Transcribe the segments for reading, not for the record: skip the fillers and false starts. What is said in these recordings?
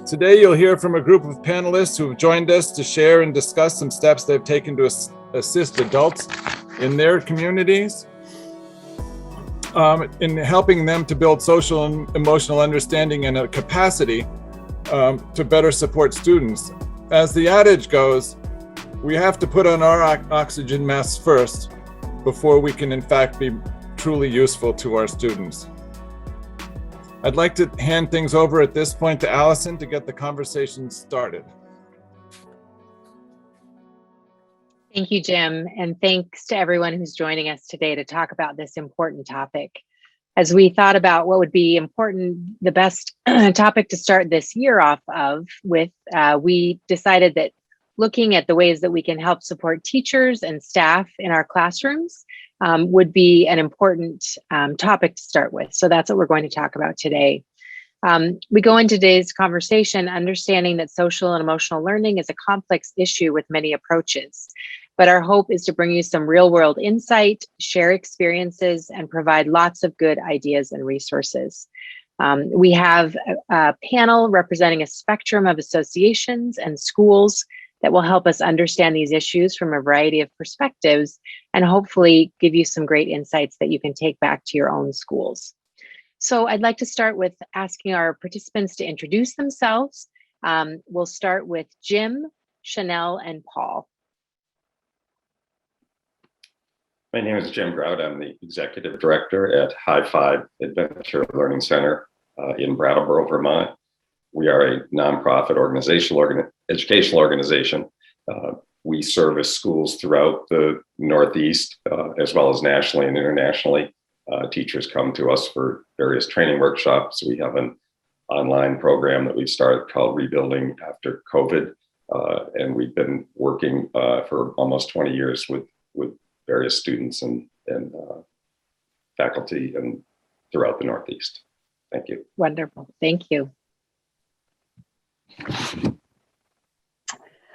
Today, you'll hear from a group of panelists who have joined us to share and discuss some steps they've taken to assist adults in their communities, in helping them to build social and emotional understanding and a capacity to better support students. As the adage goes, we have to put on our oxygen masks first before we can in fact be truly useful to our students. I'd like to hand things over at this point to Allison to get the conversation started. Thank you, Jim, and thanks to everyone who's joining us today to talk about this important topic. As we thought about what would be important, the best topic to start this year off of with, we decided that looking at the ways that we can help support teachers and staff in our classrooms would be an important topic to start with. So that's what we're going to talk about today. We go into today's conversation understanding that social and emotional learning is a complex issue with many approaches. But our hope is to bring you some real world insight, share experiences, and provide lots of good ideas and resources. We have a panel representing a spectrum of associations and schools that will help us understand these issues from a variety of perspectives and hopefully give you some great insights that you can take back to your own schools. So I'd like to start with asking our participants to introduce themselves. We'll start with Jim, Chanel, and Paul. My name is Jim Groud. I'm the Executive Director at High Five Adventure Learning Center in Brattleboro, Vermont. We are a nonprofit educational organization. We service schools throughout the Northeast, as well as nationally and internationally. Teachers come to us for various training workshops. We have an online program that we've started called Rebuilding After COVID. And we've been working for almost 20 years with various students and faculty and throughout the Northeast. Thank you. Wonderful, thank you.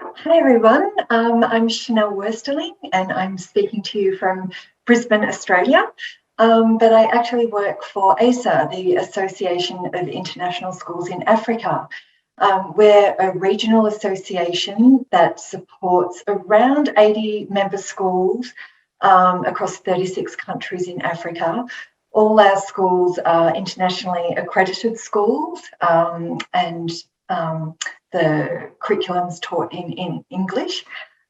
Hi everyone, I'm Chanel Westerling and I'm speaking to you from Brisbane, Australia. But I actually work for ASA, the Association of International Schools in Africa. We're a regional association that supports around 80 member schools across 36 countries in Africa. All our schools are internationally accredited schools and the curriculum's taught in English.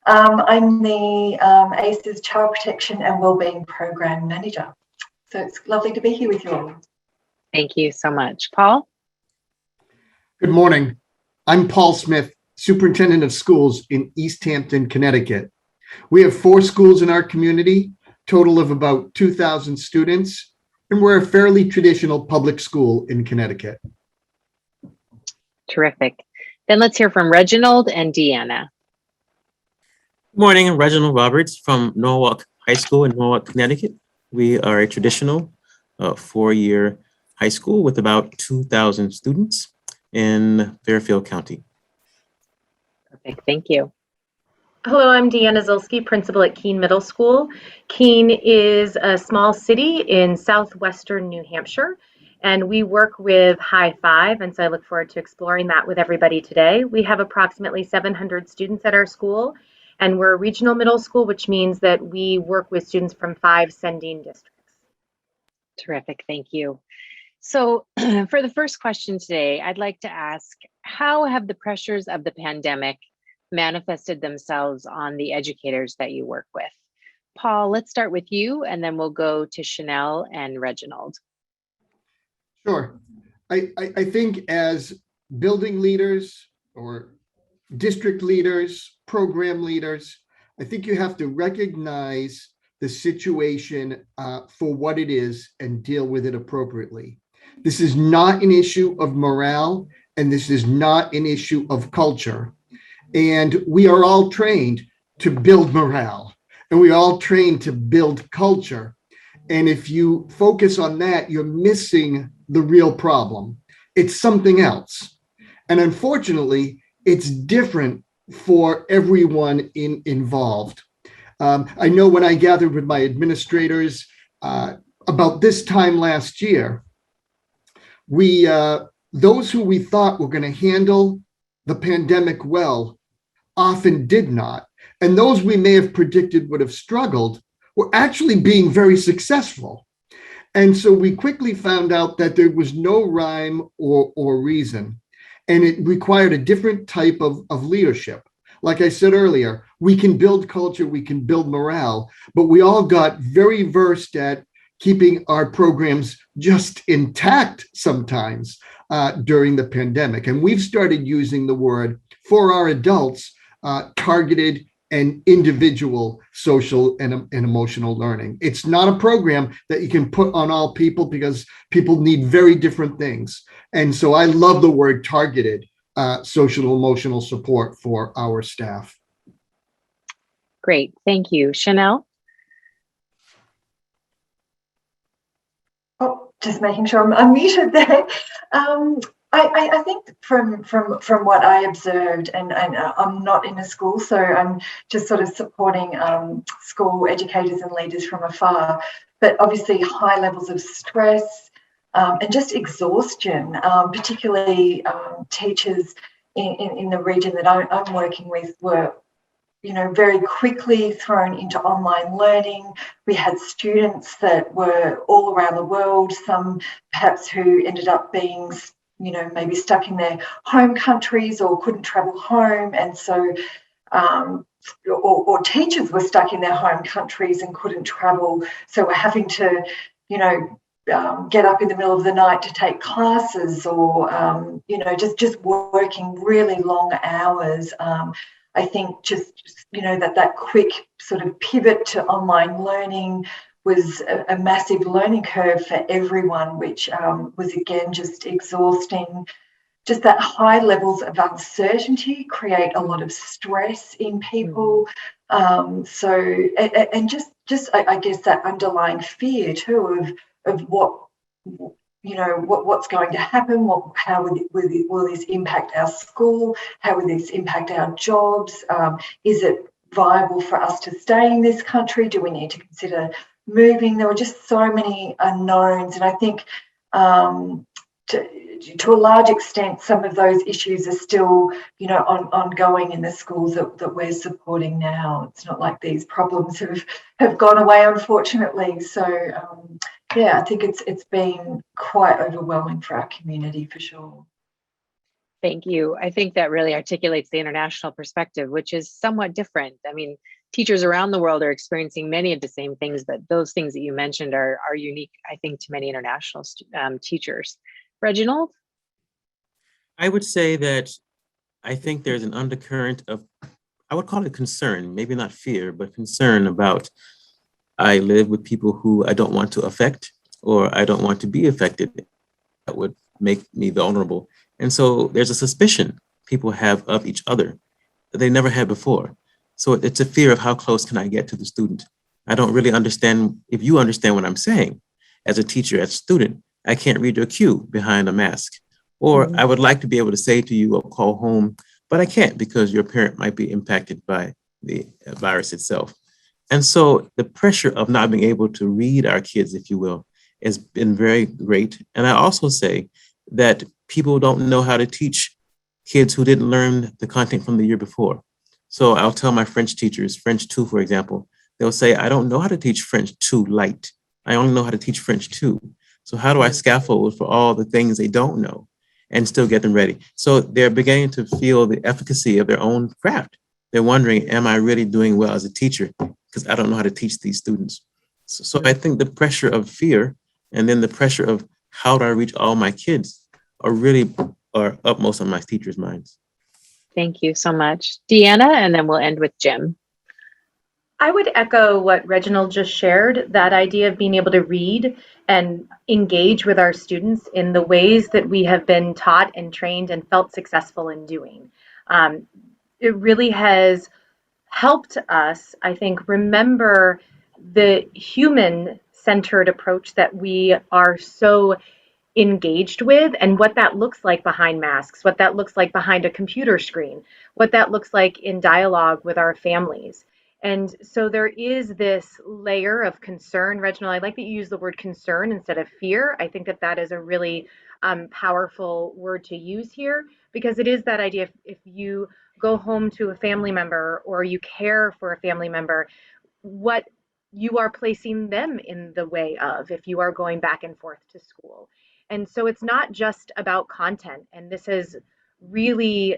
I'm the ACE's Child Protection and Wellbeing Program Manager. So it's lovely to be here with you all. Thank you so much. Paul? Good morning. I'm Paul Smith, Superintendent of Schools in East Hampton, Connecticut. We have 4 schools in our community, total of about 2,000 students, and we're a fairly traditional public school in Connecticut. Terrific. Then let's hear from Reginald and Deanna. Good morning, I'm Reginald Roberts from Norwalk High School in Norwalk, Connecticut. We are a traditional 4-year high school with about 2,000 students in Fairfield County. Perfect, thank you. Hello, I'm Deanna Zolski, principal at Keene Middle School. Keene is a small city in southwestern New Hampshire, and we work with High Five, and so I look forward to exploring that with everybody today. We have approximately 700 students at our school, and we're a regional middle school, which means that we work with students from 5 sending districts. Terrific, thank you. So for the first question today, I'd like to ask, how have the pressures of the pandemic manifested themselves on the educators that you work with? Paul, let's start with you, and then we'll go to Chanel and Reginald. Sure. I think as building leaders or district leaders, program leaders, I think you have to recognize the situation for what it is and deal with it appropriately. This is not an issue of morale, and this is not an issue of culture. And we are all trained to build morale, and we all trained to build culture. And if you focus on that, you're missing the real problem. It's something else. And unfortunately, it's different for everyone involved. I know when I gathered with my administrators about this time last year, we those who we thought were going to handle the pandemic well often did not. And those we may have predicted would have struggled were actually being very successful. And so we quickly found out that there was no rhyme or reason, and it required a different type of leadership. Like I said earlier, we can build culture, we can build morale, but we all got very versed at keeping our programs just intact sometimes during the pandemic. And we've started using the word for our adults, targeted and individual social and emotional learning. It's not a program that you can put on all people because people need very different things. And so I love the word targeted social emotional support for our staff. Great, thank you. Chanel? Oh, just making sure I'm unmuted there. I think from what I observed, and I'm not in a school, so I'm just sort of supporting school educators and leaders from afar, but obviously high levels of stress and just exhaustion, particularly teachers in the region that I'm working with were, you know, very quickly thrown into online learning. We had students that were all around the world, some perhaps who ended up being, you know, maybe stuck in their home countries or couldn't travel home. And so, or teachers were stuck in their home countries and couldn't travel. So we're having to, you know, get up in the middle of the night to take classes, or, you know, just working really long hours. I think just, you know, that quick sort of pivot to online learning was a massive learning curve for everyone, which was, again, just exhausting. Just that high levels of uncertainty create a lot of stress in people. So, and just I guess that underlying fear too of what, you know, what's going to happen, how will this impact our school, how will this impact our jobs, is it viable for us to stay in this country, do we need to consider moving? There were just so many unknowns, and I think to a large extent some of those issues are still, you know, ongoing in the schools that we're supporting now. It's not like these problems have gone away, unfortunately. So yeah, I think it's been quite overwhelming for our community, for sure. Thank you. I think that really articulates the international perspective, which is somewhat different. I mean, teachers around the world are experiencing many of the same things, but those things that you mentioned are unique, I think, to many international teachers. Reginald? I would say that I think there's an undercurrent of, I would call it concern, maybe not fear, but concern about, I live with people who I don't want to affect, or I don't want to be affected. That would make me vulnerable. And so there's a suspicion people have of each other that they never had before. So it's a fear of how close can I get to the student. I don't really understand if you understand what I'm saying. As a teacher, as a student, I can't read your cue behind a mask. Or I would like to be able to say to you or call home, but I can't because your parent might be impacted by the virus itself. And so the pressure of not being able to read our kids, if you will, has been very great. And I also say that people don't know how to teach kids who didn't learn the content from the year before. So I'll tell my French teachers, French 2, for example, they'll say, I don't know how to teach French 2 light. I only know how to teach French 2. So how do I scaffold for all the things they don't know and still get them ready? So they're beginning to feel the efficacy of their own craft. They're wondering, am I really doing well as a teacher? Because I don't know how to teach these students. So I think the pressure of fear and then the pressure of how do I reach all my kids are upmost on my teachers' minds. Thank you so much. Deanna, and then we'll end with Jim. I would echo what Reginald just shared, that idea of being able to read and engage with our students in the ways that we have been taught and trained and felt successful in doing. It really has helped us, I think, remember the human-centered approach that we are so engaged with, and what that looks like behind masks, what that looks like behind a computer screen, what that looks like in dialogue with our families. And so there is this layer of concern. Reginald, I like that you use the word concern instead of fear. I think that that is a really powerful word to use here, because it is that idea. If you go home to a family member or you care for a family member, what you are placing them in the way of if you are going back and forth to school. And so it's not just about content. And this has really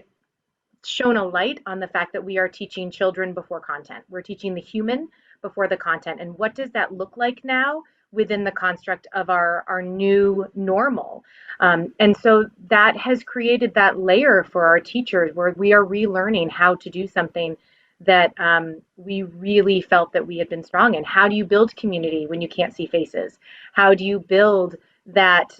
shone a light on the fact that we are teaching children before content. We're teaching the human before the content. And what does that look like now within the construct of our new normal? And so that has created that layer for our teachers where we are relearning how to do something that we really felt that we had been strong in. How do you build community when you can't see faces? How do you build that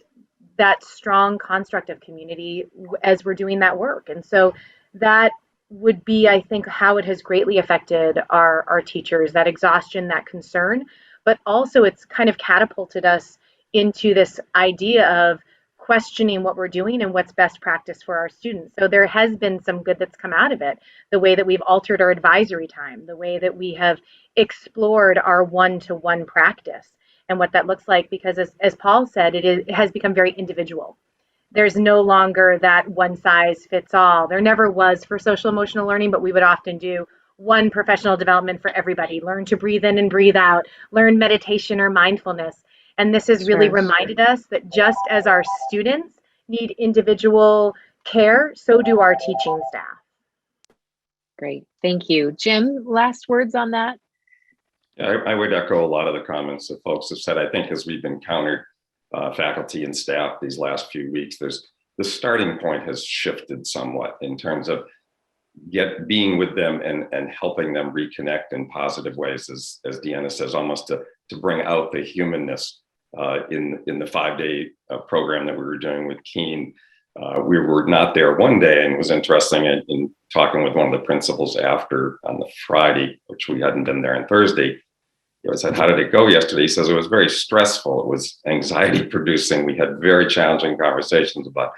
strong construct of community as we're doing that work? And so that would be, I think, how it has greatly affected our teachers, that exhaustion, that concern, but also it's kind of catapulted us into this idea of questioning what we're doing and what's best practice for our students. So there has been some good that's come out of it. The way that we've altered our advisory time, the way that we have explored our one-to-one practice and what that looks like, because as Paul said, it has become very individual. There's no longer that one size fits all. There never was for social emotional learning, but we would often do one professional development for everybody. Learn to breathe in and breathe out, learn meditation or mindfulness. And this has really reminded us that just as our students need individual care, so do our teaching staff. Great, thank you. Jim, last words on that? I would echo a lot of the comments that folks have said. I think as we've encountered faculty and staff these last few weeks, the starting point has shifted somewhat in terms of being with them and helping them reconnect in positive ways, as Deanna says, almost to bring out the humanness in the 5-day program that we were doing with Keen. We were not there one day, and it was interesting in talking with one of the principals after on the Friday, which we hadn't been there on Thursday. I said, how did it go yesterday? He says it was very stressful. It was anxiety producing. We had very challenging conversations about,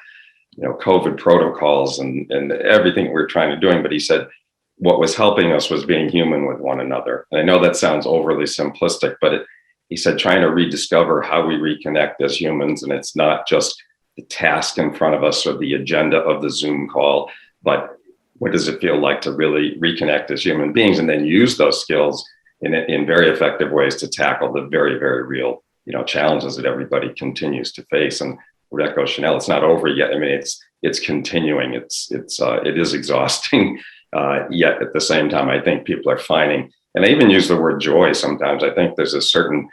COVID protocols and everything we were trying to do. But he said, what was helping us was being human with one another. And I know that sounds overly simplistic, but he said, trying to rediscover how we reconnect as humans. And it's not just the task in front of us or the agenda of the Zoom call, but what does it feel like to really reconnect as human beings and then use those skills in very effective ways to tackle the very, very real, challenges that everybody continues to face. And would echo Chanel, it's not over yet. I mean, it's continuing. It is exhausting. Yet at the same time, I think people are finding, and I even use the word joy sometimes. I think there's a certain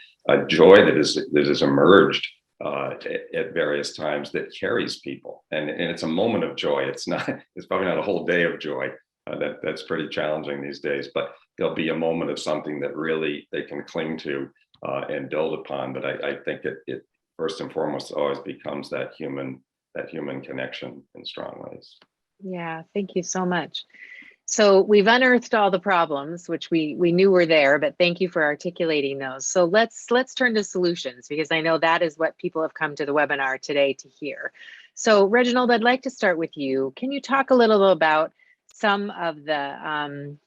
joy that is emerged at various times that carries people, and it's a moment of joy. It's probably not a whole day of joy. That's pretty challenging these days, but there'll be a moment of something that really they can cling to and build upon. But I think it first and foremost always becomes that human connection in strong ways. Yeah, thank you so much. So we've unearthed all the problems, which we knew were there, but thank you for articulating those. So let's turn to solutions, because I know that is what people have come to the webinar today to hear. So Reginald, I'd like to start with you. Can you talk a little about some of the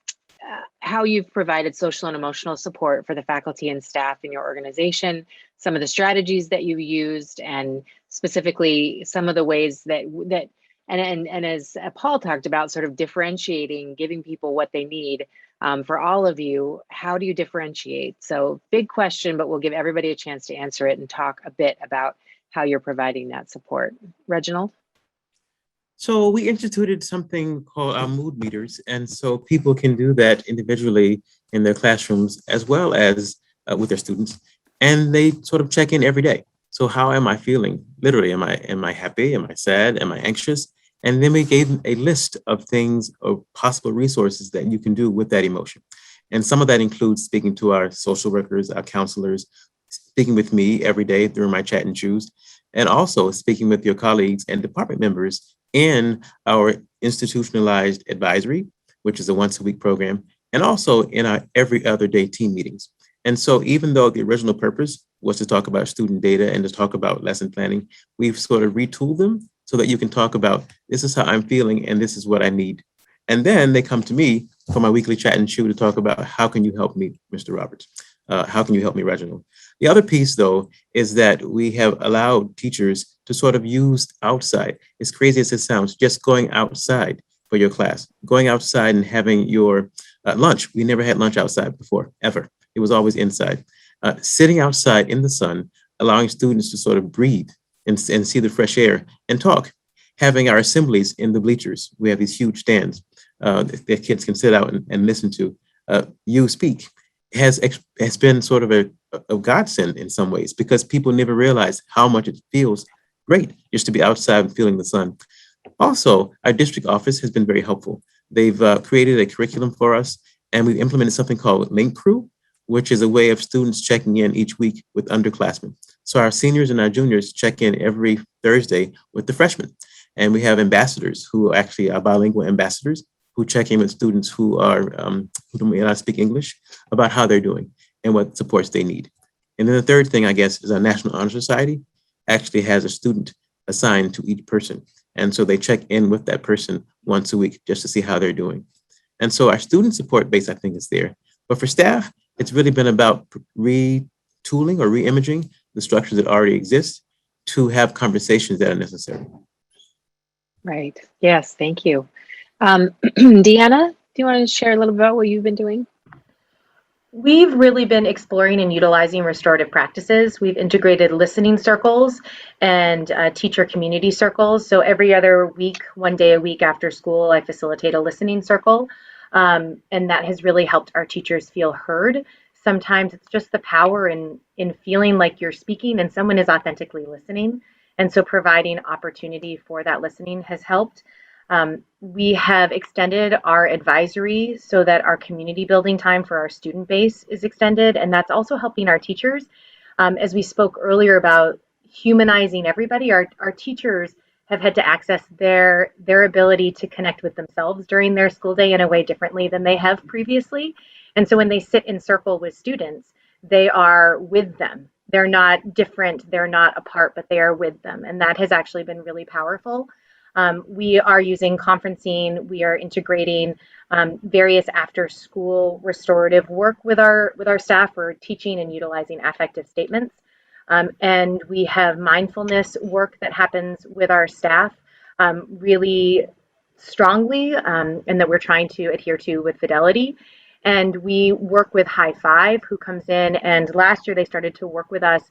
how you've provided social and emotional support for the faculty and staff in your organization, some of the strategies that you used, and specifically some of the ways that and as Paul talked about, sort of differentiating, giving people what they need. For all of you, how do you differentiate? So big question, but we'll give everybody a chance to answer it and talk a bit about how you're providing that support. Reginald? So we instituted something called our mood meters. And so people can do that individually in their classrooms as well as with their students. And they sort of check in every day. So how am I feeling? Literally, am I happy? Am I sad? Am I anxious? And then we gave them a list of things or possible resources that you can do with that emotion. And some of that includes speaking to our social workers, our counselors, speaking with me every day through my chat and choose, and also speaking with your colleagues and department members in our institutionalized advisory, which is a once-a-week program, and also in our every other day team meetings. And so even though the original purpose was to talk about student data and to talk about lesson planning, we've sort of retooled them so that you can talk about, this is how I'm feeling and this is what I need. And then they come to me for my weekly chat and chew to talk about, how can you help me, Mr. Roberts? How can you help me, Reginald? The other piece, though, is that we have allowed teachers to sort of use outside. As crazy as it sounds, just going outside for your class, going outside and having your lunch. We never had lunch outside before, ever. It was always inside. Sitting outside in the sun, allowing students to sort of breathe and see the fresh air and talk. Having our assemblies in the bleachers. We have these huge stands that kids can sit out and listen to. You speak has been sort of a godsend in some ways, because people never realize how much it feels great just to be outside and feeling the sun. Also, our district office has been very helpful. They've created a curriculum for us, and we've implemented something called Link Crew, which is a way of students checking in each week with underclassmen. So our seniors and our juniors check in every Thursday with the freshmen. And we have ambassadors who actually are bilingual ambassadors who check in with students who may not speak English about how they're doing and what supports they need. And then the third thing, I guess, is our National Honor Society actually has a student assigned to each person. And so they check in with that person once a week just to see how they're doing. And so our student support base, I think, is there. But for staff, it's really been about retooling or reimaging the structures that already exist to have conversations that are necessary. Right. Yes. Thank you. Deanna, do you want to share a little about what you've been doing? We've really been exploring and utilizing restorative practices. We've integrated listening circles and teacher community circles. So every other week, one day a week after school, I facilitate a listening circle. And that has really helped our teachers feel heard. Sometimes it's just the power in feeling like you're speaking and someone is authentically listening. And so providing opportunity for that listening has helped. We have extended our advisory so that our community building time for our student base is extended. And that's also helping our teachers. As we spoke earlier about humanizing everybody, our teachers have had to access their ability to connect with themselves during their school day in a way differently than they have previously. And so when they sit in circle with students, they are with them. They're not different, they're not apart, but they are with them. And that has actually been really powerful. We are using conferencing, we are integrating various after school restorative work with our staff. We're teaching and utilizing affective statements. And we have mindfulness work that happens with our staff really strongly and that we're trying to adhere to with fidelity. And we work with High Five, who comes in, and last year they started to work with us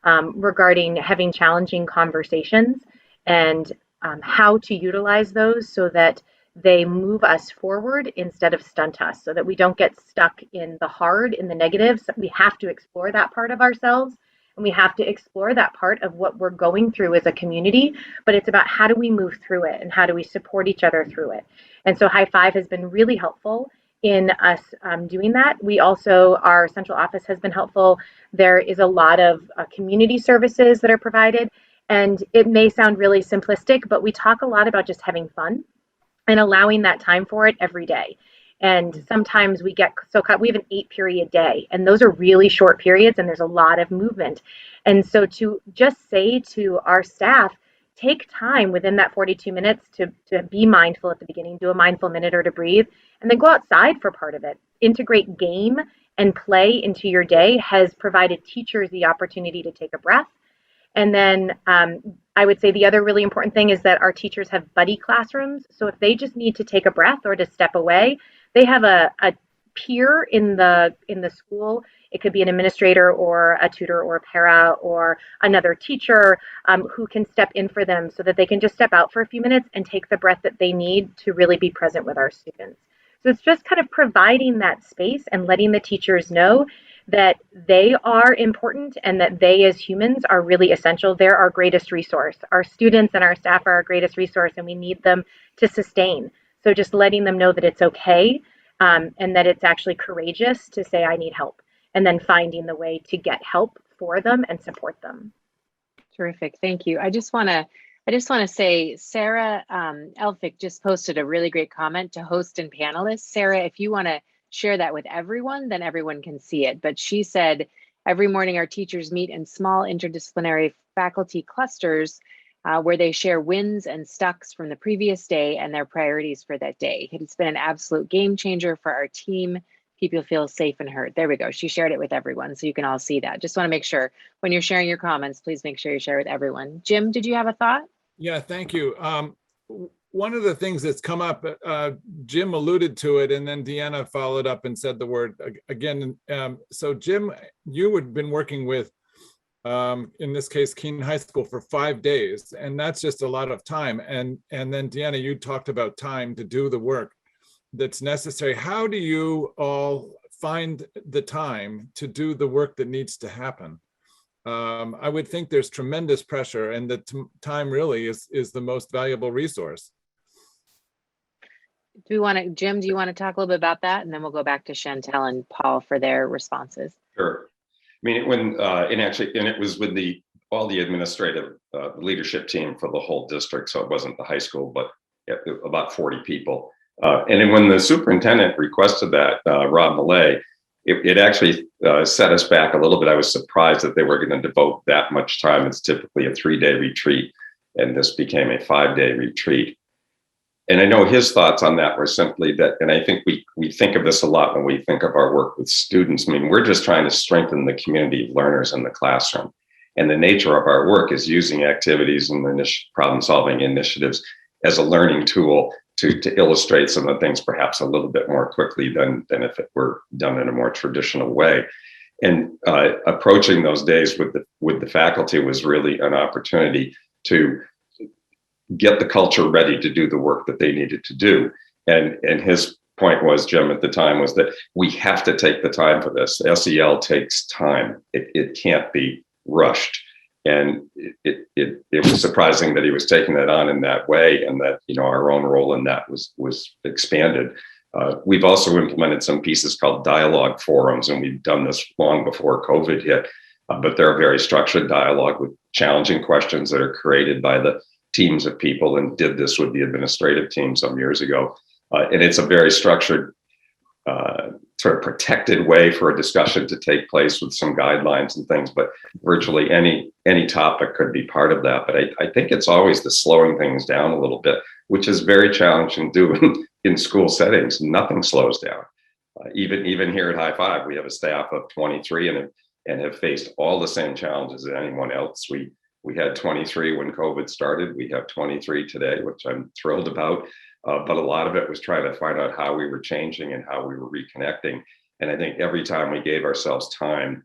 regarding having challenging conversations and how to utilize those so that they move us forward instead of stunt us, so that we don't get stuck in the hard, in the negatives. We have to explore that part of ourselves, and we have to explore that part of what we're going through as a community, but it's about how do we move through it and how do we support each other through it. And so High Five has been really helpful in us doing that. We also, our central office has been helpful. There is a lot of community services that are provided, and it may sound really simplistic, but we talk a lot about just having fun and allowing that time for it every day. And sometimes we get so caught, we have an 8-period day, and those are really short periods, and there's a lot of movement. And so to just say to our staff, take time within that 42 minutes to be mindful at the beginning, do a mindful minute or to breathe, and then go outside for part of it. Integrate game and play into your day has provided teachers the opportunity to take a breath. And then I would say the other really important thing is that our teachers have buddy classrooms. So if they just need to take a breath or to step away, they have a peer in the school. It could be an administrator or a tutor or a para or another teacher who can step in for them so that they can just step out for a few minutes and take the breath that they need to really be present with our students. So it's just kind of providing that space and letting the teachers know that they are important and that they as humans are really essential. They're our greatest resource. Our students and our staff are our greatest resource, and we need them to sustain. So just letting them know that it's okay and that it's actually courageous to say, I need help, and then finding the way to get help for them and support them. Terrific. Thank you. I just want to say, Sarah Elphick just posted a really great comment to host and panelists. Sarah, if you want to share that with everyone, then everyone can see it. But she said, every morning our teachers meet in small interdisciplinary faculty clusters where they share wins and stucks from the previous day and their priorities for that day. It's been an absolute game changer for our team. people feel safe and heard. There we go. She shared it with everyone, so you can all see that. Just want to make sure when you're sharing your comments, please make sure you share with everyone. Jim, did you have a thought? Yeah, thank you. One of the things that's come up, Jim alluded to it, and then Deanna followed up and said the word again. So Jim, you had been working with, in this case, Keene High School for 5 days, and that's just a lot of time. And then Deanna, you talked about time to do the work that's necessary. How do you all find the time to do the work that needs to happen? I would think there's tremendous pressure, and that time really is the most valuable resource. Do we want to, Jim, do you want to talk a little bit about that? And then we'll go back to Chantel and Paul for their responses. Sure. I mean, it was with all the administrative leadership team for the whole district. So it wasn't the high school, but about 40 people. And then when the superintendent requested that, Rob Millay, it actually set us back a little bit. I was surprised that they were going to devote that much time. It's typically a 3-day retreat, and this became a 5-day retreat. And I know his thoughts on that were simply that, and I think we think of this a lot when we think of our work with students. I mean, we're just trying to strengthen the community of learners in the classroom. And the nature of our work is using activities and problem-solving initiatives as a learning tool to illustrate some of the things perhaps a little bit more quickly than if it were done in a more traditional way. And approaching those days with the faculty was really an opportunity to get the culture ready to do the work that they needed to do. And his point was, Jim, at the time, was that we have to take the time for this. SEL takes time. It can't be rushed. And it was surprising that he was taking that on in that way, and that, you know, our own role in that was expanded. We've also implemented some pieces called dialogue forums, and we've done this long before COVID hit, but they're a very structured dialogue with challenging questions that are created by the teams of people, and did this with the administrative team some years ago. And it's a very structured, sort of protected way for a discussion to take place with some guidelines and things, but virtually any topic could be part of that. But I think it's always the slowing things down a little bit, which is very challenging to do in school settings. Nothing slows down. Even here at High Five, we have a staff of 23 and have faced all the same challenges as anyone else. We had 23 when COVID started. We have 23 today, which I'm thrilled about. But a lot of it was trying to find out how we were changing and how we were reconnecting. And I think every time we gave ourselves time,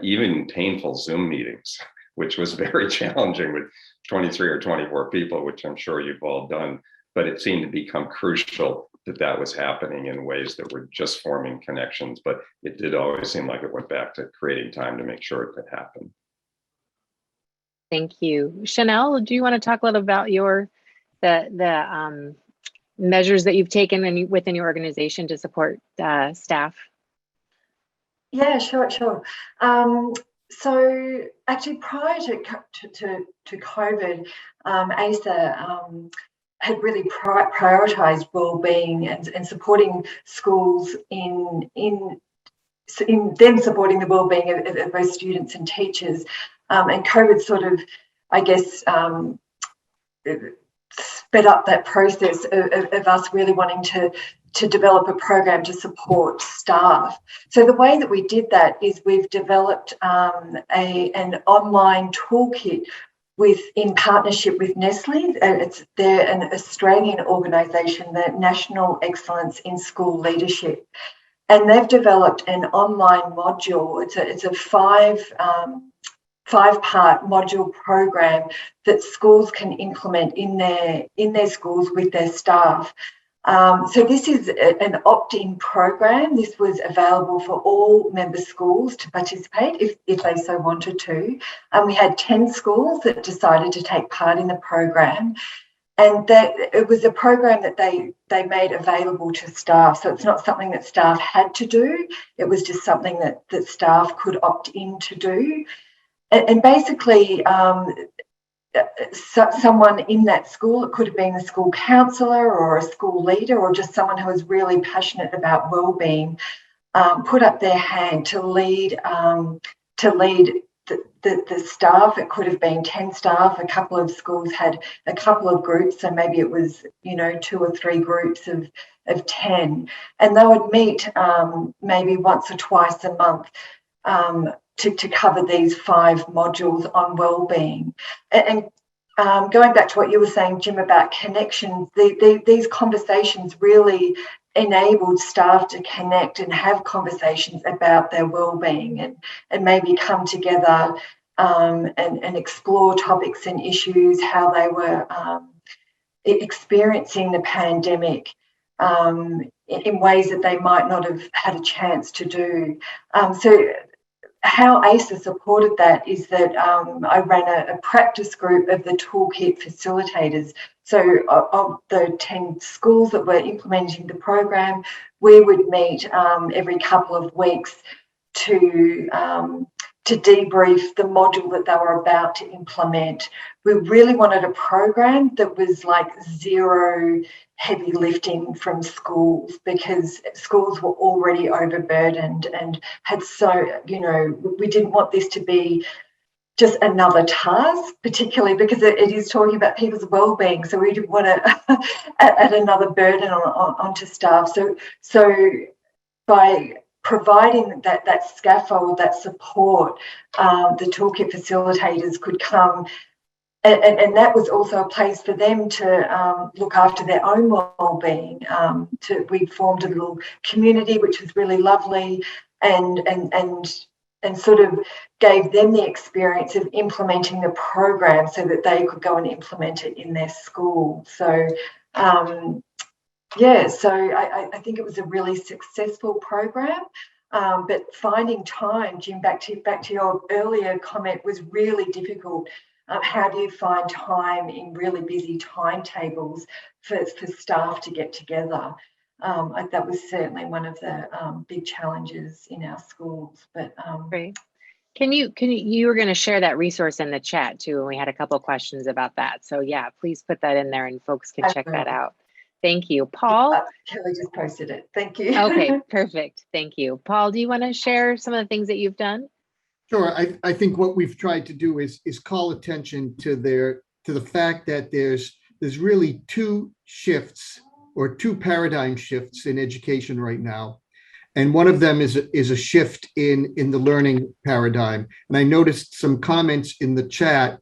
even painful Zoom meetings, which was very challenging with 23 or 24 people, which I'm sure you've all done, but it seemed to become crucial that was happening in ways that were just forming connections. But it did always seem like it went back to creating time to make sure it could happen. Thank you. Chanel, do you want to talk a little about the measures that you've taken within your organization to support staff? Yeah, sure. So actually, prior to COVID, ASA had really prioritised wellbeing and supporting schools in them supporting the wellbeing of both students and teachers. And COVID sort of, I guess, sped up that process of us really wanting to develop a program to support staff. So the way that we did that is we've developed an online toolkit in partnership with Nestle. They're an Australian organisation, the National Excellence in School Leadership. And they've developed an online module. It's a five-part module program that schools can implement in their schools with their staff. So this is an opt-in program. This was available for all member schools to participate if they so wanted to. We had 10 schools that decided to take part in the program. And that it was a program that they made available to staff. So it's not something that staff had to do. It was just something that staff could opt in to do. And basically, someone in that school, it could have been the school counsellor or a school leader or just someone who was really passionate about wellbeing, put up their hand to lead the staff. It could have been 10 staff. A couple of schools had a couple of groups, so maybe it was, 2 or 3 groups of 10, and they would meet maybe once or twice a month to cover these 5 modules on wellbeing. And going back to what you were saying, Jim, about connections, these conversations really enabled staff to connect and have conversations about their wellbeing and maybe come together and explore topics and issues, how they were experiencing the pandemic in ways that they might not have had a chance to do. So how ACER supported that is that I ran a practice group of the toolkit facilitators. So of the 10 schools that were implementing the program, we would meet every couple of weeks to debrief the module that they were about to implement. We really wanted a program that was like zero heavy lifting from schools, because schools were already overburdened and had we didn't want this to be just another task, particularly because it is talking about people's well-being. So we didn't want to add another burden onto staff. So by providing that scaffold, that support, the toolkit facilitators could come, and that was also a place for them to look after their own well-being. We formed a little community, which was really lovely, and sort of gave them the experience of implementing the program so that they could go and implement it in their school. So I think it was a really successful program, but finding time, Jim, back to your earlier comment, was really difficult. How do you find time in really busy timetables for staff to get together? That was certainly one of the big challenges in our schools. But Great. You were going to share that resource in the chat too, and we had a couple of questions about that. So yeah, please put that in there and folks can check that out. Thank you. Paul? Kelly just posted it. Thank you. Okay, perfect. Thank you. Paul, do you want to share some of the things that you've done? Sure. I think what we've tried to do is call attention to the fact that there's really 2 shifts or 2 paradigm shifts in education right now. And one of them is a shift in the learning paradigm. And I noticed some comments in the chat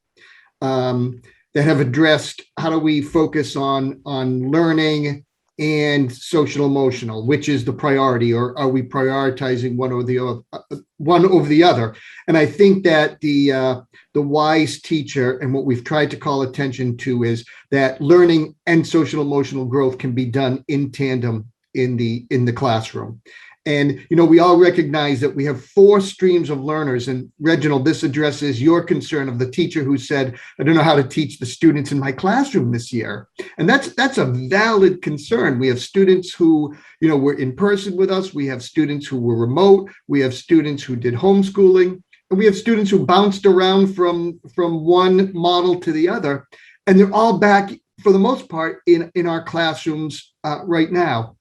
that have addressed how do we focus on learning and social emotional, which is the priority, or are we prioritizing one over the other? And I think that the wise teacher, and what we've tried to call attention to, is that learning and social emotional growth can be done in tandem in the classroom. And, we all recognize that we have 4 streams of learners. And Reginald, this addresses your concern of the teacher who said, I don't know how to teach the students in my classroom this year. And that's a valid concern. We have students who, were in person with us. We have students who were remote. We have students who did homeschooling. And we have students who bounced around from one model to the other. And they're all back, for the most part, in our classrooms right now.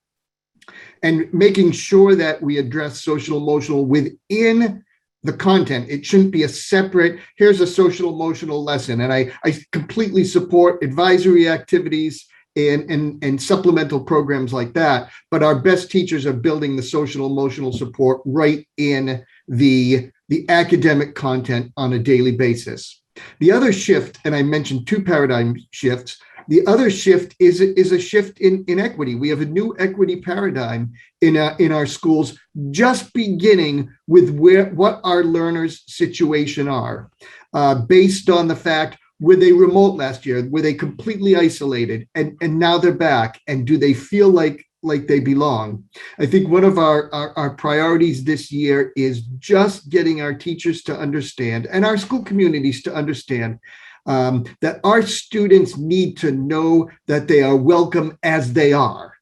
And making sure that we address social emotional within the content. It shouldn't be a separate, here's a social emotional lesson. And I completely support advisory activities and supplemental programs like that. But our best teachers are building the social emotional support right in the academic content on a daily basis. The other shift, and I mentioned 2 paradigm shifts, the other shift is a shift in equity. We have a new equity paradigm in our schools, just beginning with what our learners' situation are, based on the fact, were they remote last year? Were they completely isolated? And now they're back. And do they feel like they belong? I think one of our priorities this year is just getting our teachers to understand, and our school communities to understand, that our students need to know that they are welcome as they are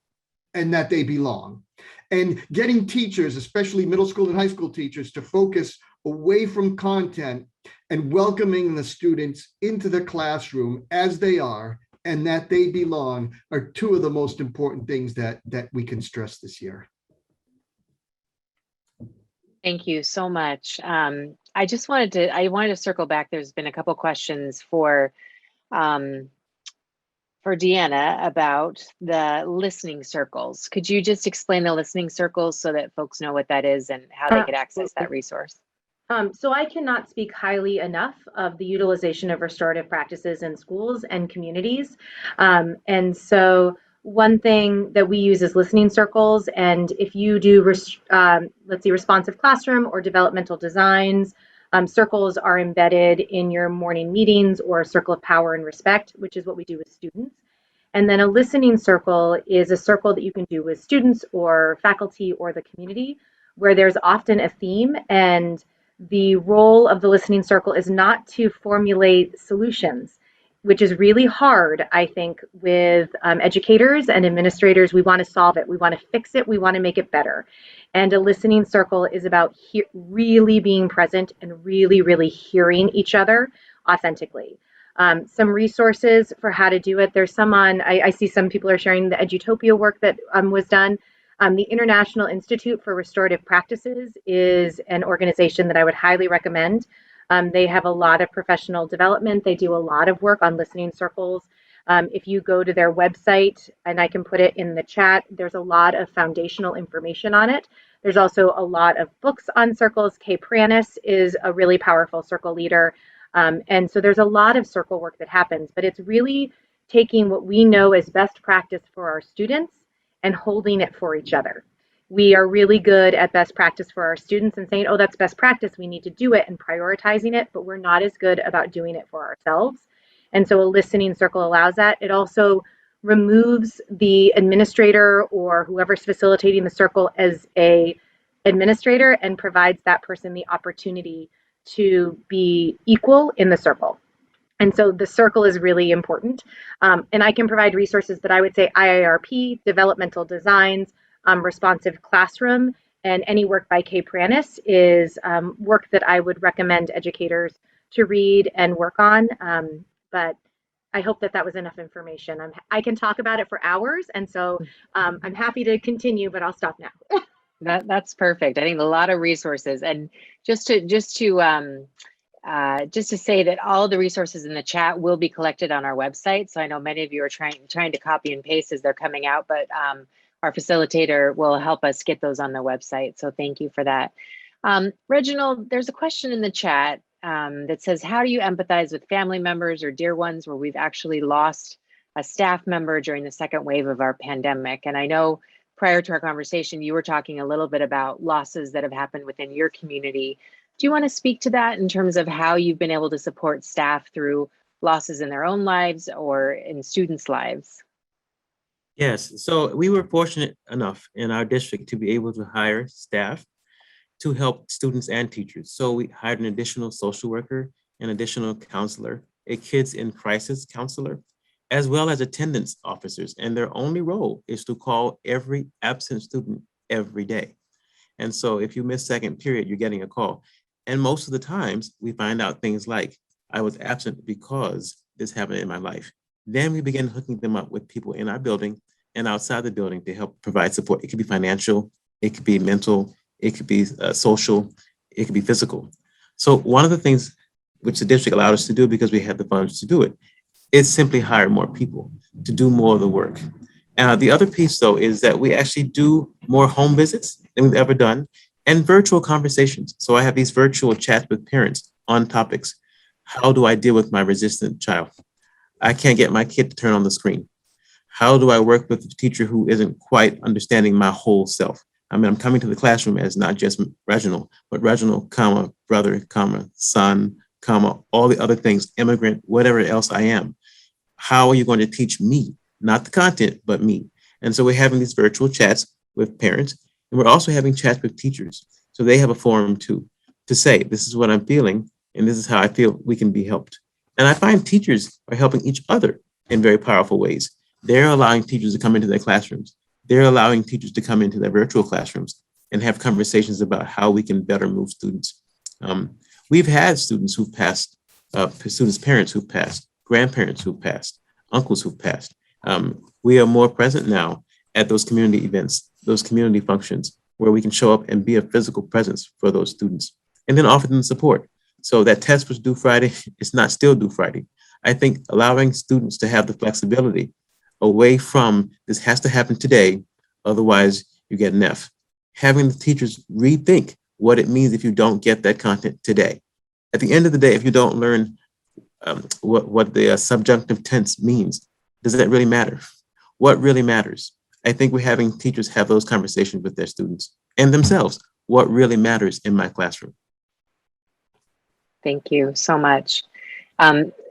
and that they belong. And getting teachers, especially middle school and high school teachers, to focus away from content and welcoming the students into the classroom as they are and that they belong are 2 of the most important things that we can stress this year. Thank you so much. I wanted to circle back. There's been a couple questions um, for Deanna about the listening circles. Could you just explain the listening circles so that folks know what that is and how they could access that resource? So I cannot speak highly enough of the utilization of restorative practices in schools and communities. And so one thing that we use is listening circles. And if you do, let's see, responsive classroom or developmental designs, circles are embedded in your morning meetings or a circle of power and respect, which is what we do with students. And then a listening circle is a circle that you can do with students or faculty or the community, where there's often a theme, and the role of the listening circle is not to formulate solutions, which is really hard, I think, with educators and administrators. We want to solve it. We want to fix it. We want to make it better. And a listening circle is about really being present and really, really hearing each other authentically. Some resources for how to do it. There's some on, I see some people are sharing the Edutopia work that was done. The International Institute for Restorative Practices is an organization that I would highly recommend. They have a lot of professional development. They do a lot of work on listening circles. If you go to their website, and I can put it in the chat, there's a lot of foundational information on it. There's also a lot of books on circles. Kay Pranis is a really powerful circle leader. And so there's a lot of circle work that happens, but it's really taking what we know as best practice for our students and holding it for each other. We are really good at best practice for our students and saying, oh, that's best practice, we need to do it, and prioritizing it, but we're not as good about doing it for ourselves. And so a listening circle allows that. It also removes the administrator or whoever's facilitating the circle as a administrator and provides that person the opportunity to be equal in the circle. And so the circle is really important. And I can provide resources that I would say IIRP, developmental designs, responsive classroom, and any work by Kay Pranis is work that I would recommend educators to read and work on. But I hope that that was enough information. I can talk about it for hours. And so I'm happy to continue, but I'll stop now. That's perfect. I think a lot of resources. And just to say that all the resources in the chat will be collected on our website. So I know many of you are trying to copy and paste as they're coming out, but our facilitator will help us get those on the website. So thank you for that. Reginald, there's a question in the chat that says, how do you empathize with family members or dear ones where we've actually lost a staff member during the second wave of our pandemic? And I know prior to our conversation, you were talking a little bit about losses that have happened within your community. Do you want to speak to that in terms of how you've been able to support staff through losses in their own lives or in students' lives? Yes, so we were fortunate enough in our district to be able to hire staff to help students and teachers. So we hired an additional social worker, an additional counselor, a kids in crisis counselor, as well as attendance officers. And their only role is to call every absent student every day. And so if you miss second period, you're getting a call. And most of the times we find out things like, I was absent because this happened in my life. Then we begin hooking them up with people in our building and outside the building to help provide support. It could be financial, it could be mental, it could be social, it could be physical. So one of the things which the district allowed us to do, because we had the funds to do it, is simply hire more people to do more of the work. The other piece, though, is that we actually do more home visits than we've ever done and virtual conversations. So I have these virtual chats with parents on topics. How do I deal with my resistant child? I can't get my kid to turn on the screen. How do I work with a teacher who isn't quite understanding my whole self? I mean, I'm coming to the classroom as not just Reginald, but Reginald, comma, brother, comma, son, comma, all the other things, immigrant, whatever else I am. How are you going to teach me? Not the content, but me. And so we're having these virtual chats with parents, and we're also having chats with teachers. So they have a forum too, to say, this is what I'm feeling, and this is how I feel we can be helped. And I find teachers are helping each other in very powerful ways. They're allowing teachers to come into their classrooms. They're allowing teachers to come into their virtual classrooms and have conversations about how we can better move students. We've had students who've passed, students' parents who've passed, grandparents who've passed, uncles who've passed. We are more present now at those community events, those community functions, where we can show up and be a physical presence for those students. and then offer them support. So that test was due Friday, it's not still due Friday. I think allowing students to have the flexibility away from this has to happen today, otherwise you get an F. Having the teachers rethink what it means if you don't get that content today. At the end of the day, if you don't learn what the subjunctive tense means, does that really matter? What really matters? I think we're having teachers have those conversations with their students and themselves. What really matters in my classroom? Thank you so much.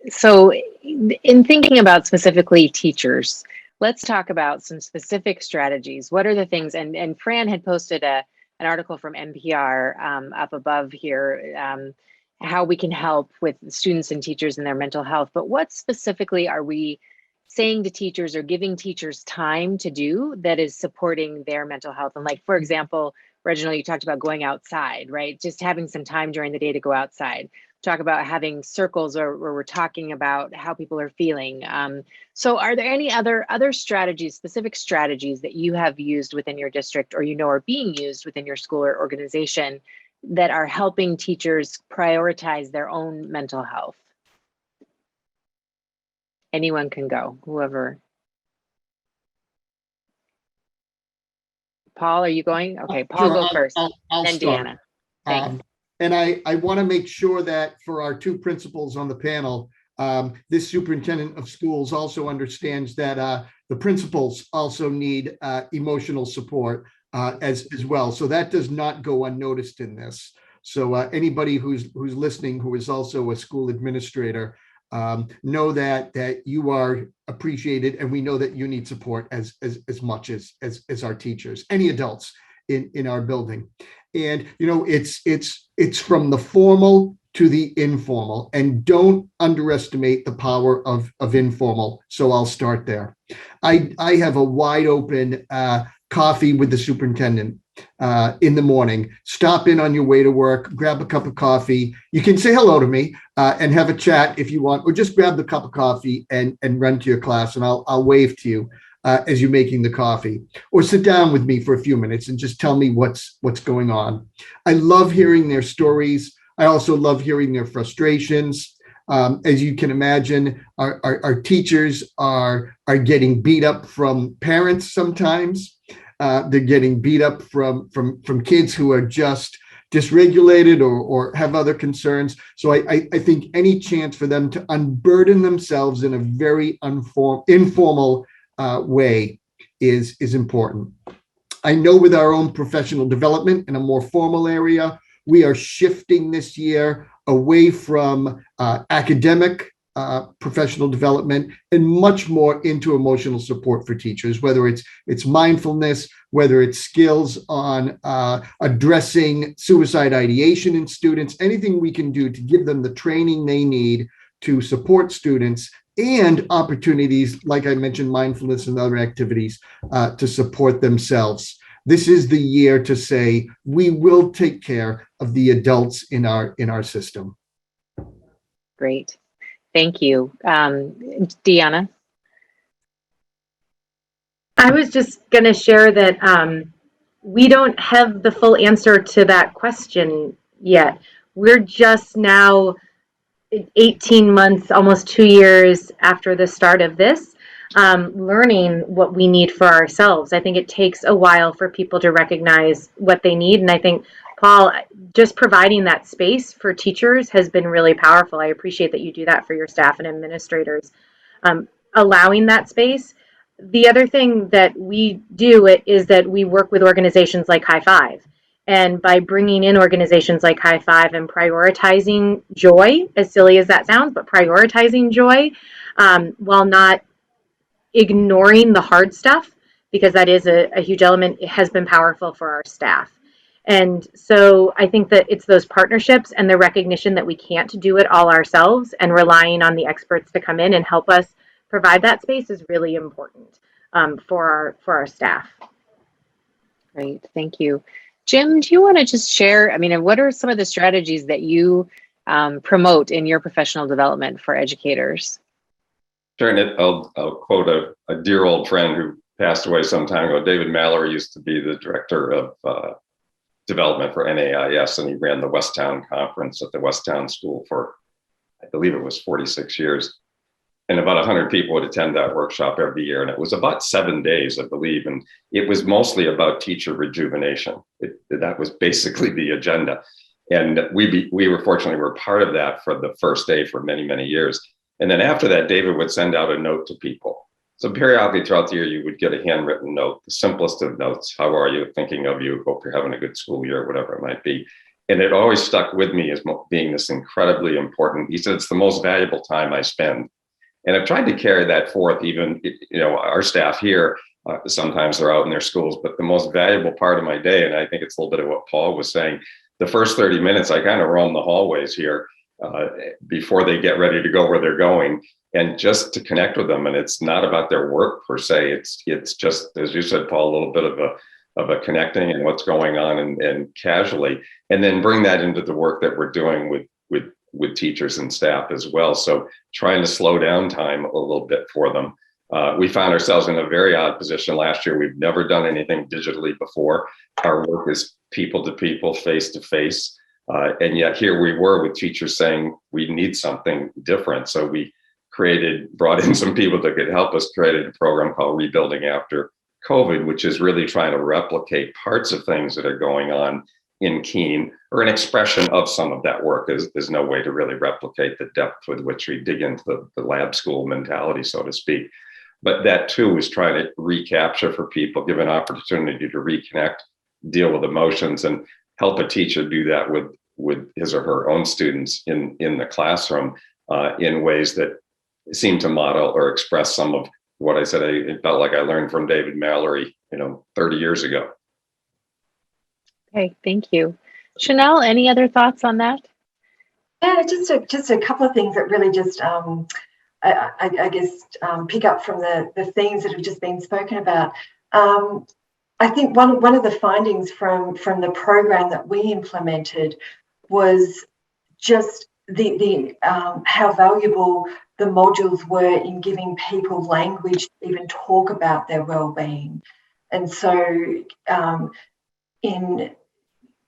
So in thinking about specifically teachers, let's talk about some specific strategies. What are the things, and Fran had posted an article from NPR up above here, how we can help with students and teachers and their mental health, but what specifically are we saying to teachers or giving teachers time to do that is supporting their mental health? And like, for example, Reginald, you talked about going outside, right? Just having some time during the day to go outside. Talk about having circles where we're talking about how people are feeling. So are there any other strategies, specific strategies that you have used within your district or you know are being used within your school or organization that are helping teachers prioritize their own mental health? Anyone can go, whoever. Paul, are you going? Okay, Paul, Sure, go first. I'll Then start. Deanna. Thanks. And I want to make sure that for our two principals on the panel, this superintendent of schools also understands that the principals also need emotional support as well. So that does not go unnoticed in this. So anybody who's listening who is also a school administrator, know that you are appreciated, and we know that you need support as much as our teachers, any adults in our building. And you know, it's from the formal to the informal, and don't underestimate the power of informal. So I'll start there. I have a wide open coffee with the superintendent in the morning. Stop in on your way to work, grab a cup of coffee. You can say hello to me and have a chat if you want, or just grab the cup of coffee and run to your class, and I'll wave to you as you're making the coffee, or sit down with me for a few minutes and just tell me what's going on. I love hearing their stories. I also love hearing their frustrations. As you can imagine, our teachers are getting beat up from parents sometimes. They're getting beat up from kids who are just dysregulated or have other concerns. So I think any chance for them to unburden themselves in a very informal way is important. I know with our own professional development in a more formal area, we are shifting this year away from academic professional development and much more into emotional support for teachers, whether it's mindfulness, whether it's skills on addressing suicide ideation in students, anything we can do to give them the training they need to support students, and opportunities, like I mentioned, mindfulness and other activities to support themselves. This is the year to say, we will take care of the adults in our system. Great. Thank you. Deanna? I was just going to share that we don't have the full answer to that question yet. We're just now 18 months, almost 2 years after the start of this, learning what we need for ourselves. I think it takes a while for people to recognize what they need. And I think, Paul, just providing that space for teachers has been really powerful. I appreciate that you do that for your staff and administrators, allowing that space. The other thing that we do is that we work with organizations like High Five. And by bringing in organizations like High Five and prioritizing joy, as silly as that sounds, but prioritizing joy while not ignoring the hard stuff, because that is a huge element, it has been powerful for our staff. And so I think that it's those partnerships and the recognition that we can't do it all ourselves, and relying on the experts to come in and help us provide that space is really important for our staff. Great, thank you. Jim, do you want to just share, I mean, what are some of the strategies that you promote in your professional development for educators? Sure, and I'll quote a dear old friend who passed away some time ago. David Mallory used to be the director of development for NAIS, and he ran the Westtown conference at the Westtown School for, I believe it was 46 years. And about 100 people would attend that workshop every year. And it was about 7 days, I believe. And it was mostly about teacher rejuvenation. That was basically the agenda. And we were fortunately were part of that for the first day for many, many years. And then after that, David would send out a note to people. So periodically throughout the year, you would get a handwritten note, the simplest of notes. How are you? Thinking of you. Hope you're having a good school year, whatever it might be. And it always stuck with me as being this incredibly important. He said, it's the most valuable time I spend. And I've tried to carry that forth. Even, our staff here, sometimes they're out in their schools, but the most valuable part of my day, and I think it's a little bit of what Paul was saying, the first 30 minutes, I kind of roam the hallways here before they get ready to go where they're going, and just to connect with them. And it's not about their work per se. It's just, as you said, Paul, a little bit of a connecting and what's going on and casually, and then bring that into the work that we're doing with teachers and staff as well. So trying to slow down time a little bit for them. We found ourselves in a very odd position last year. We've never done anything digitally before. Our work is people to people, face to face. And yet here we were with teachers saying we need something different. So we brought in some people that could help us, created a program called Rebuilding After COVID, which is really trying to replicate parts of things that are going on in Keene, or an expression of some of that work. There's no way to really replicate the depth with which we dig into the lab school mentality, so to speak. But that too is trying to recapture for people, give an opportunity to reconnect, deal with emotions, and help a teacher do that with his or her own students in the classroom in ways that seem to model or express some of what I said. It felt like I learned from David Mallory, 30 years ago. Okay, thank you. Chanel, any other thoughts on that? Yeah, just a couple of things that really just, I guess, pick up from the themes that have just been spoken about. I think one of the findings from the program that we implemented was just the how valuable the modules were in giving people language to even talk about their well-being. And so in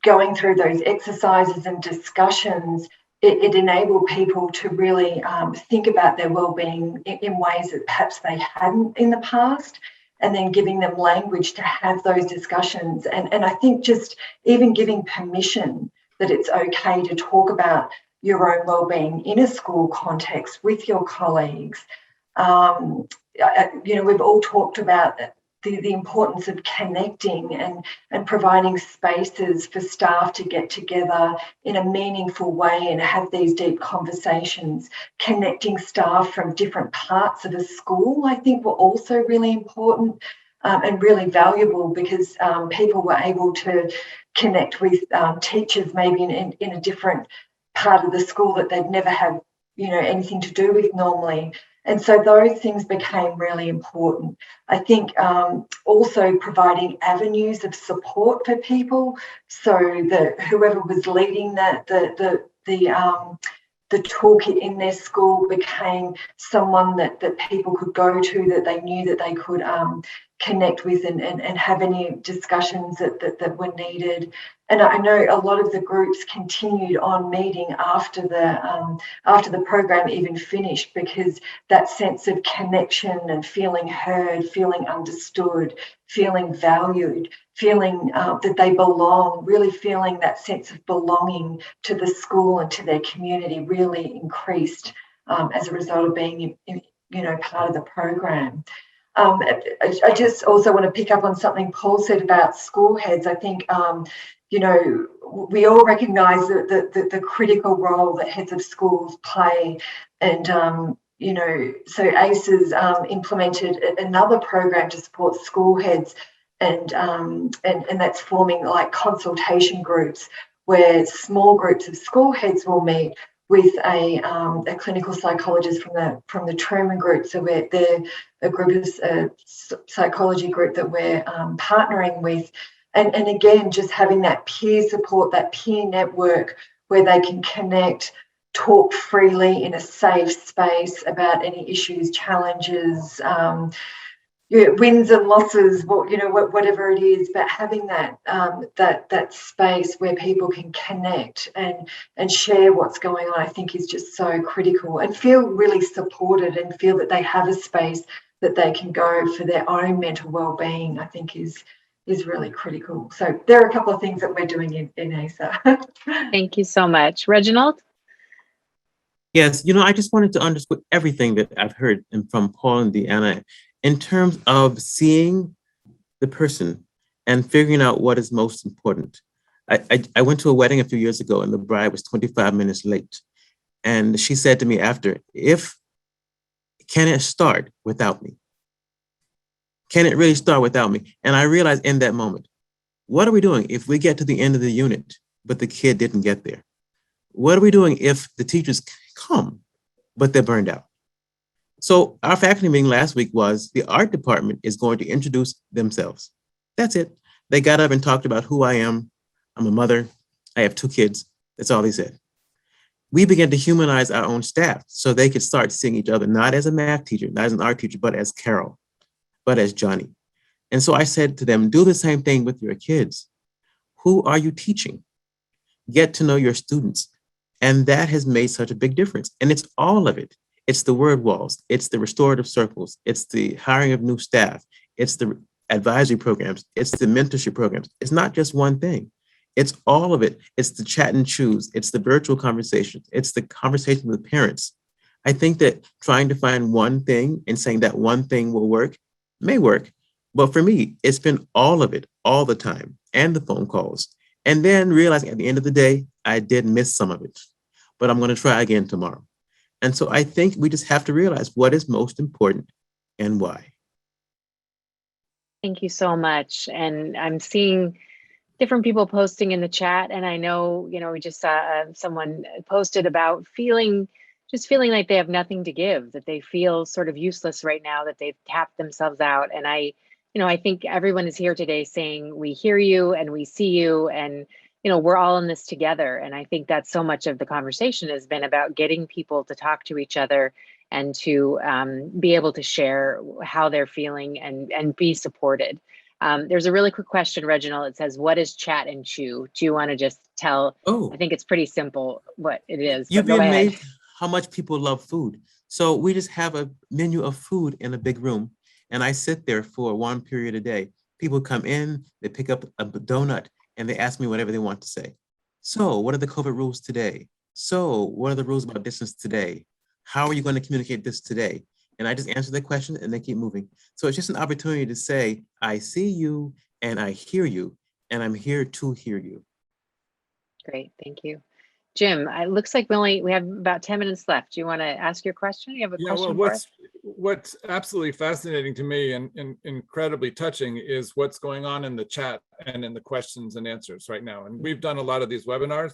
going through those exercises and discussions, it enabled people to really think about their well-being in ways that perhaps they hadn't in the past, and then giving them language to have those discussions. And I think just even giving permission that it's okay to talk about your own well-being in a school context with your colleagues. We've all talked about the importance of connecting and providing spaces for staff to get together in a meaningful way and have these deep conversations. Connecting staff from different parts of a school, I think, were also really important and really valuable, because people were able to connect with teachers maybe in a different part of the school that they'd never had anything to do with normally. And so those things became really important. I think also providing avenues of support for people, so that whoever was leading that, the toolkit in their school became someone that people could go to, that they knew that they could connect with and have any discussions that were needed. And I know a lot of the groups continued on meeting after the program even finished, because that sense of connection and feeling heard, feeling understood, feeling valued, feeling that they belong, really feeling that sense of belonging to the school and to their community really increased as a result of being part of the program. I just also want to pick up on something Paul said about school heads. I think, we all recognise the critical role that heads of schools play. And, so ACES implemented another program to support school heads, and that's forming like consultation groups, where small groups of school heads will meet with a clinical psychologist from the Truman group. So they're a group of psychology group that we're partnering with. And again, just having that peer support, that peer network where they can connect, talk freely in a safe space about any issues, challenges, wins and losses, whatever it is, but having that space where people can connect and share what's going on, I think is just so critical, and feel really supported and feel that they have a space that they can go for their own mental well-being, I think is really critical. So there are a couple of things that we're doing in ASA. Thank you so much. Reginald? Yes, I just wanted to underscore everything that I've heard from Paul and Deanna in terms of seeing the person and figuring out what is most important. I went to a wedding a few years ago and the bride was 25 minutes late. And she said to me after, can it start without me? Can it really start without me? And I realized in that moment, what are we doing if we get to the end of the unit, but the kid didn't get there? What are we doing if the teachers come, but they're burned out? So our faculty meeting last week was the art department is going to introduce themselves. That's it. They got up and talked about who I am. I'm a mother. I have 2 kids. That's all they said. We began to humanize our own staff so they could start seeing each other, not as a math teacher, not as an art teacher, but as Carol, but as Johnny. And so I said to them, do the same thing with your kids. Who are you teaching? Get to know your students. And that has made such a big difference. And it's all of it. It's the word walls. It's the restorative circles. It's the hiring of new staff. It's the advisory programs. It's the mentorship programs. It's not just one thing. It's all of it. It's the chat and choose. It's the virtual conversations. It's the conversation with parents. I think that trying to find one thing and saying that one thing will work may work. But for me, it's been all of it all the time, and the phone calls. And then realizing at the end of the day, I did miss some of it, but I'm going to try again tomorrow. And so I think we just have to realize what is most important and why. Thank you so much. And I'm seeing different people posting in the chat. And I know, we just saw someone posted about feeling like they have nothing to give, that they feel sort of useless right now, that they've tapped themselves out. And I think everyone is here today saying, we hear you and we see you, and, we're all in this together. And I think that's so much of the conversation has been about getting people to talk to each other and to be able to share how they're feeling and be supported. There's a really quick question, Reginald. It says, what is chat and chew? Do you want to just tell? Oh, I think it's pretty simple what it is. you'd But be go ahead. amazed how much people love food. So we just have a menu of food in a big room, and I sit there for one period a day. People come in, they pick up a donut, and they ask me whatever they want to say. So what are the COVID rules today? So what are the rules about distance today? How are you going to communicate this today? And I just answer the question and they keep moving. So it's just an opportunity to say, I see you and I hear you, and I'm here to hear you. Great, thank you. Jim, it looks like we have about 10 minutes left. Do you want to ask your question? You have a question for us? What's absolutely fascinating to me and incredibly touching is what's going on in the chat and in the questions and answers right now. And we've done a lot of these webinars.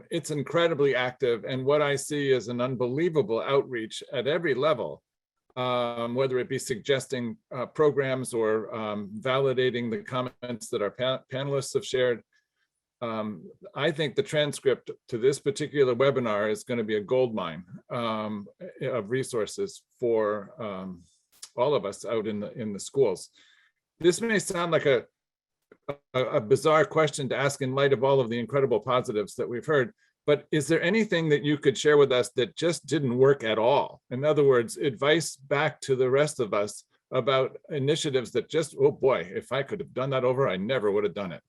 It's incredibly active. And what I see is an unbelievable outreach at every level, whether it be suggesting programs or validating the comments that our panelists have shared. I think the transcript to this particular webinar is going to be a goldmine of resources for all of us out in the schools. This may sound like a bizarre question to ask in light of all of the incredible positives that we've heard, but is there anything that you could share with us that just didn't work at all? In other words, advice back to the rest of us about initiatives that just, oh boy, if I could have done that over, I never would have done it.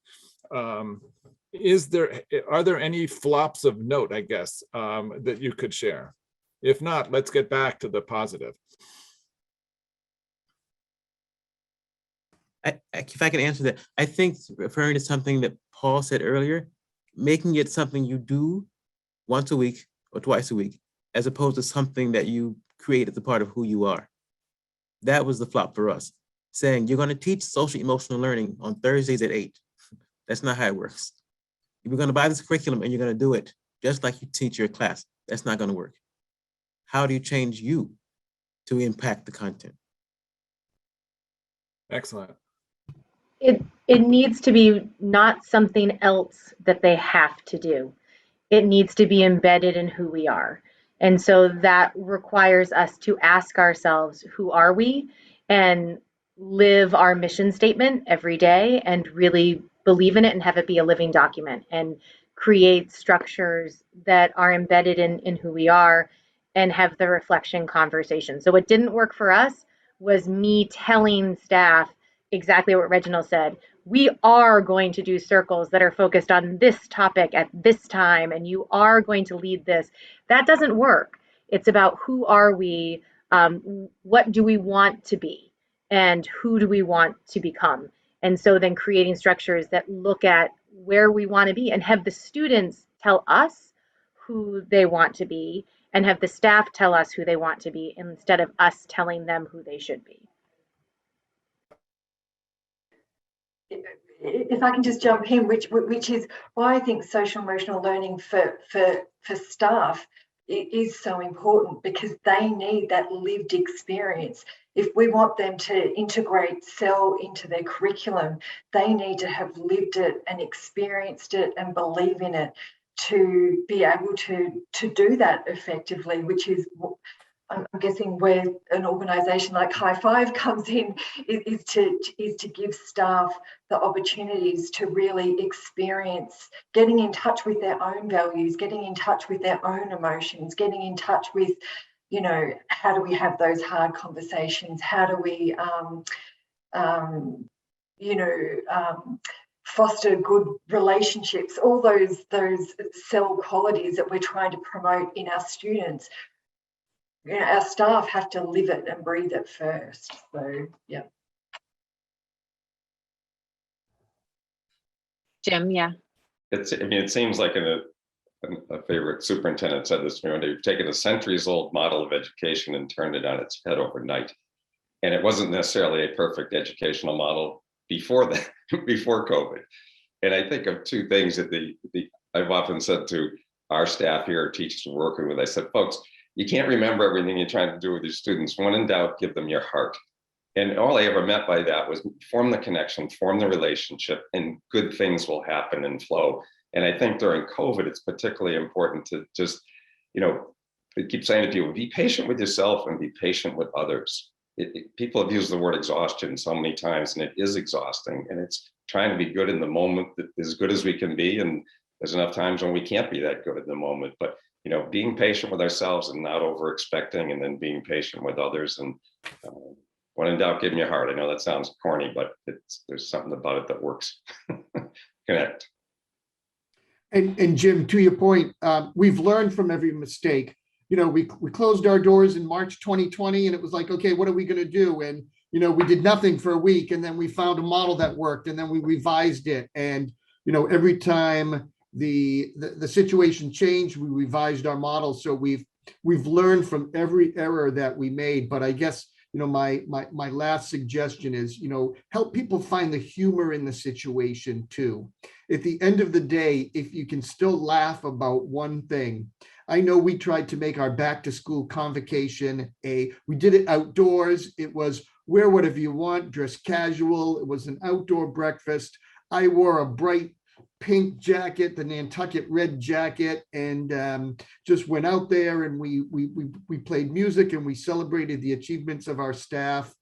Are there any flops of note, I guess, that you could share? If not, let's get back to the positive. If I can answer that, I think referring to something that Paul said earlier, making it something you do once a week or twice a week, as opposed to something that you create as a part of who you are. That was the flop for us. Saying you're going to teach social emotional learning on Thursdays at 8. That's not how it works. You're going to buy this curriculum and you're going to do it just like you teach your class. That's not going to work. How do you change you to impact the content? Excellent. It needs to be not something else that they have to do. It needs to be embedded in who we are. And so that requires us to ask ourselves, who are we? and live our mission statement every day and really believe in it and have it be a living document and create structures that are embedded in who we are and have the reflection conversation. So what didn't work for us was me telling staff exactly what Reginald said. We are going to do circles that are focused on this topic at this time, and you are going to lead this. That doesn't work. It's about who are we, what do we want to be, and who do we want to become. And so then creating structures that look at where we want to be and have the students tell us who they want to be and have the staff tell us who they want to be instead of us telling them who they should be. If I can just jump in, which is why I think social emotional learning for staff is so important, because they need that lived experience. If we want them to integrate SEL into their curriculum, they need to have lived it and experienced it and believe in it to be able to do that effectively, which is, I'm guessing, where an organisation like High Five comes in, is to give staff the opportunities to really experience getting in touch with their own values, getting in touch with their own emotions, getting in touch with, you know, how do we have those hard conversations? How do we, foster good relationships? All those SEL qualities that we're trying to promote in our students. You know, our staff have to live it and breathe it first. So, yeah. Jim, yeah. It seems like a favorite superintendent said this to me one day: you've taken a centuries-old model of education and turned it on its head overnight. And it wasn't necessarily a perfect educational model before that, before COVID. And I think of two things that I've often said to our staff here, teachers we're working with. I said, folks, you can't remember everything you're trying to do with your students. When in doubt, give them your heart. And all I ever meant by that was form the connection, form the relationship, and good things will happen and flow. And I think during COVID, it's particularly important to just, I keep saying to people, be patient with yourself and be patient with others. People have used the word exhaustion so many times, and it is exhausting. And it's trying to be good in the moment, as good as we can be. And there's enough times when we can't be that good in the moment. But being patient with ourselves and not over expecting, and then being patient with others. And when in doubt, give them your heart. I know that sounds corny, but there's something about it that works. Connect. And Jim, to your point, we've learned from every mistake. We closed our doors in March 2020, and it was like, okay, what are we going to do? And we did nothing for a week, and then we found a model that worked, and then we revised it. And every time the situation changed, we revised our model. So we've learned from every error that we made. But I guess my last suggestion is help people find the humor in the situation too. At the end of the day, if you can still laugh about one thing. I know we tried to make our back to school convocation we did it outdoors. It was wear whatever you want, dress casual. It was an outdoor breakfast. I wore a bright pink jacket, the Nantucket red jacket, and just went out there, and we played music, and we celebrated the achievements of our staff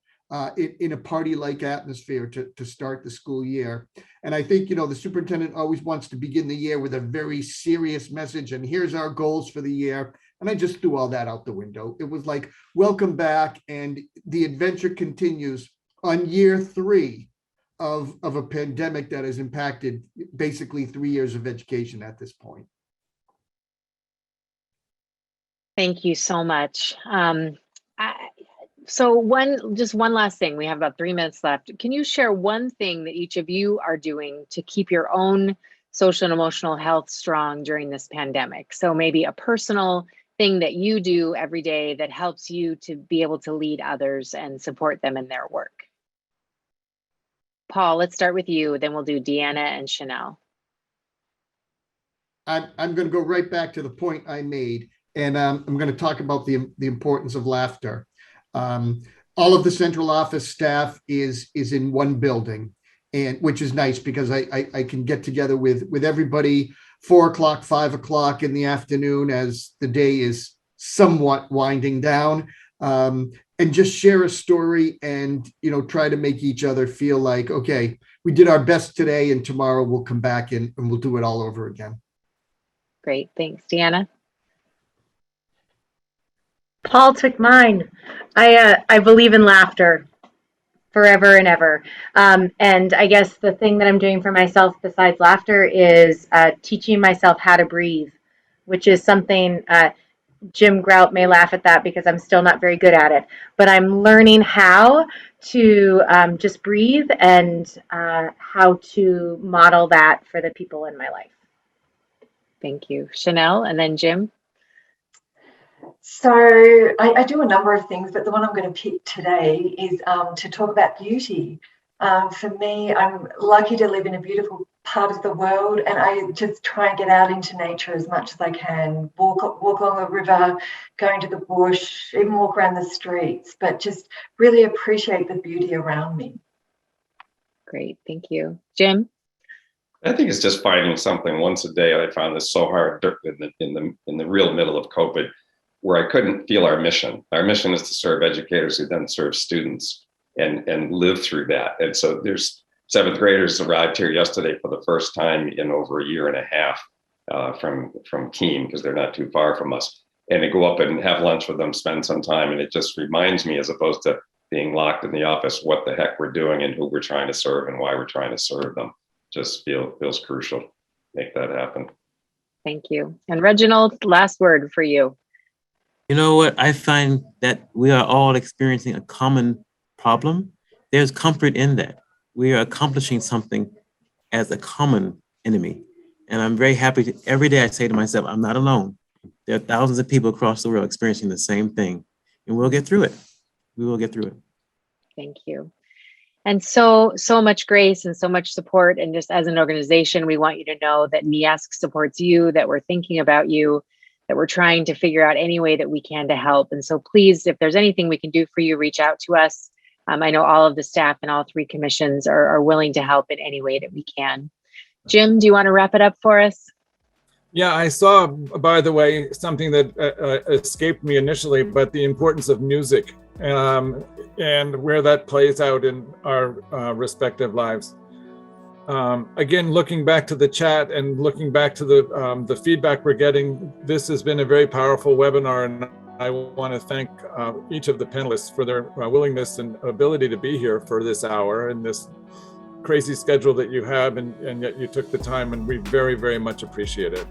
in a party-like atmosphere to start the school year. And I think, the superintendent always wants to begin the year with a very serious message, and here's our goals for the year. And I just threw all that out the window. It was like, welcome back, and the adventure continues on year 3 of a pandemic that has impacted basically 3 years of education at this point. Thank you so much. So one last thing. We have about 3 minutes left. Can you share one thing that each of you are doing to keep your own social and emotional health strong during this pandemic? So maybe a personal thing that you do every day that helps you to be able to lead others and support them in their work. Paul, let's start with you. Then we'll do Deanna and Chanel. I'm going to go right back to the point I made, and I'm going to talk about the importance of laughter. All of the central office staff is in one building, and which is nice because I can get together with everybody 4 o'clock, 5 o'clock in the afternoon as the day is somewhat winding down. and just share a story and, try to make each other feel like, okay, we did our best today and tomorrow we'll come back and we'll do it all over again. Great, thanks. Deanna? Paul took mine. I believe in laughter forever and ever. And I guess the thing that I'm doing for myself besides laughter is teaching myself how to breathe, which is something Jim Grout may laugh at that because I'm still not very good at it, but I'm learning how to just breathe and how to model that for the people in my life. Thank you. Chanel, and then Jim. So I do a number of things, but the one I'm going to pick today is to talk about beauty. For me, I'm lucky to live in a beautiful part of the world, and I just try and get out into nature as much as I can. Walk along a river, go into the bush, even walk around the streets, but just really appreciate the beauty around me. Great, thank you. Jim? I think it's just finding something once a day. I found this so hard in the real middle of COVID, where I couldn't feel our mission. Our mission is to serve educators who then serve students and live through that. And so there's 7th graders arrived here yesterday for the first time in over a year and a half from Keene, because they're not too far from us. And to go up and have lunch with them, spend some time, and it just reminds me, as opposed to being locked in the office, what the heck we're doing and who we're trying to serve and why we're trying to serve them. Just feels crucial. Make that happen. Thank you. And Reginald, last word for you. You know what? I find that we are all experiencing a common problem. There's comfort in that. We are accomplishing something as a common enemy. And I'm very happy every day I say to myself, I'm not alone. There are thousands of people across the world experiencing the same thing, and we'll get through it. We will get through it. Thank you. And so much grace and so much support. And just as an organization, we want you to know that NEASC supports you, that we're thinking about you, that we're trying to figure out any way that we can to help. And so please, if there's anything we can do for you, reach out to us. I know all of the staff and all 3 commissions are willing to help in any way that we can. Jim, do you want to wrap it up for us? Yeah, I saw, by the way, something that escaped me initially, but the importance of music and where that plays out in our respective lives. Again, looking back to the chat and looking back to the feedback we're getting, this has been a very powerful webinar, and I want to thank each of the panelists for their willingness and ability to be here for this hour and this crazy schedule that you have, and yet you took the time, and we very, very much appreciate it.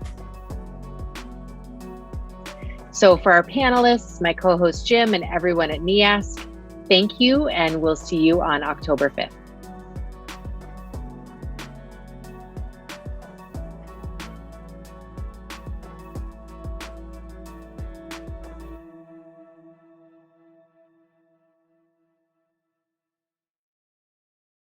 So for our panelists, my co-host Jim, and everyone at NEASC, thank you, and we'll see you on October 5th.